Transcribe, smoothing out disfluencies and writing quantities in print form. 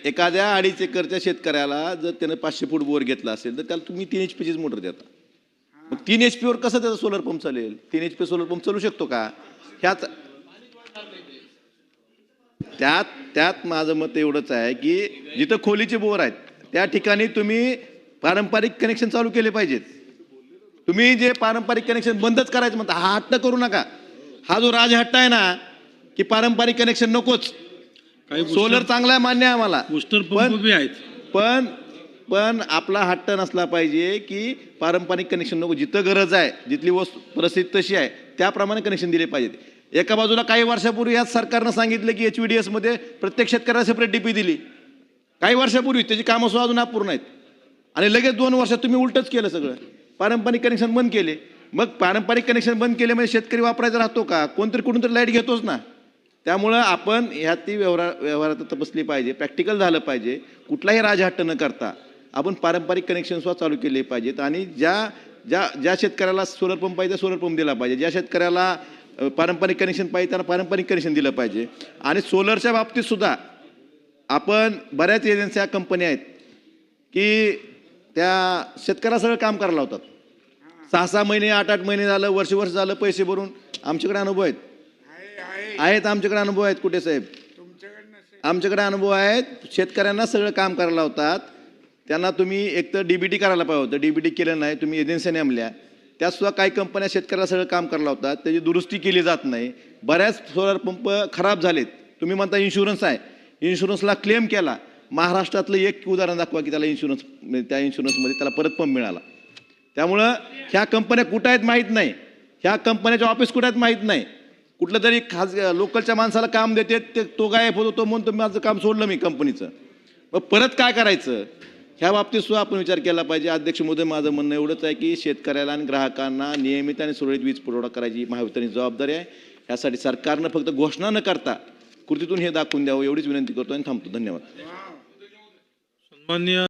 एखाद्या 2.5 एकरच्या शेतकऱ्याला जर त्यानं 500 फूट बोर घेतला असेल तर त्याला तुम्ही 3 HP चीच मोटर देता. मग 3 HP वर कसं त्याचा सोलर पंप चालेल? 3 HP सोलर पंप चालू शकतो का? ह्यात त्यात माझं मत एवढंच आहे की जिथं खोलीचे बोर आहेत त्या ठिकाणी तुम्ही पारंपरिक कनेक्शन चालू केले पाहिजेत. तुम्ही जे पारंपरिक कनेक्शन बंदच करायचं म्हणता, हा हट्ट करू नका. हा जो राजहट्ट आहे ना की पारंपरिक कनेक्शन नकोच, सोलर चांगला आहे मान्य आहे आम्हाला, बूस्टर पंप बी आहेत, पण आपला हट्ट नसला पाहिजे की पारंपरिक कनेक्शन नको. जिथं गरज आहे, जिथली वस्तू परिस्थिती तशी आहे त्याप्रमाणे कनेक्शन दिले पाहिजेत. एका बाजूला काही वर्षापूर्वी याच सरकारनं सांगितलं की HVDS मध्ये प्रत्येक शेतकऱ्याला सेपरेट DP दिली. काही वर्षापूर्वी त्याची कामं सुद्धा अजून अपूर्ण आहेत आणि लगेच 2 वर्षात तुम्ही उलटच केलं सगळं. पारंपरिक कनेक्शन बंद केले. मग पारंपरिक कनेक्शन बंद केले म्हणजे शेतकरी वापरायचा राहतो का? कोणतरी कुठून तरी लाईट घेतोच ना. त्यामुळं आपण ह्यात ती व्यवहारात तपासली पाहिजे, प्रॅक्टिकल झालं पाहिजे. कुठलाही राजहट्ट न करता आपण पारंपरिक कनेक्शन सुद्धा चालू केले पाहिजेत आणि ज्या शेतकऱ्याला सोलर पंप पाहिजे सोलर पंप दिला पाहिजे, ज्या शेतकऱ्याला पारंपरिक कनेक्शन पाहिजे त्यांना पारंपरिक कनेक्शन दिलं पाहिजे. आणि सोलरच्या बाबतीत सुद्धा आपण बऱ्याच एजन्स्या कंपन्या आहेत की त्या शेतकऱ्याला सगळं काम करायला लावतात. 6-6 महिने 8-8 महिने झालं, वर्ष झालं पैसे भरून. आमच्याकडे अनुभव आहेत आमच्याकडे अनुभव आहेत कुठे साहेब, आमच्याकडे अनुभव आहेत. शेतकऱ्यांना सगळं काम करायला लावतात. त्यांना तुम्ही एक तर DBT करायला पाहिजे होतं, DBT केलं नाही, तुम्ही एजन्सी नेमल्या. त्यासुद्धा काही कंपन्या शेतकऱ्याला सगळं काम करायला लावतात, त्याची दुरुस्ती केली जात नाही. बऱ्याच सोलर पंप खराब झालेत. तुम्ही म्हणता इन्शुरन्स आहे, इन्शुरन्सला क्लेम केला. महाराष्ट्रातलं एक उदाहरण दाखवा की त्या इन्शुरन्समध्ये त्याला परत पंप मिळाला. त्यामुळं ह्या कंपन्या कुठं आहेत माहीत नाही, ह्या कंपन्याच्या ऑफिस कुठं आहेत माहीत नाही. कुठलं तरी लोकलच्या माणसाला काम देते, तो गायब होतो, तो म्हणतो माझं काम सोडलं मी कंपनीचं. मग परत काय करायचं ह्या बाबतीत सुद्धा आपण विचार केला पाहिजे. अध्यक्ष महोदय, माझं म्हणणं एवढंच आहे की शेतकऱ्याला आणि ग्राहकांना नियमित आणि सुरळीत वीज पुरवठा करायची महावितरणची जबाबदारी आहे. यासाठी सरकारनं फक्त घोषणा न करता कृतीतून हे दाखवून द्यावं एवढीच विनंती करतो आणि थांबतो. धन्यवाद. सन्माननीय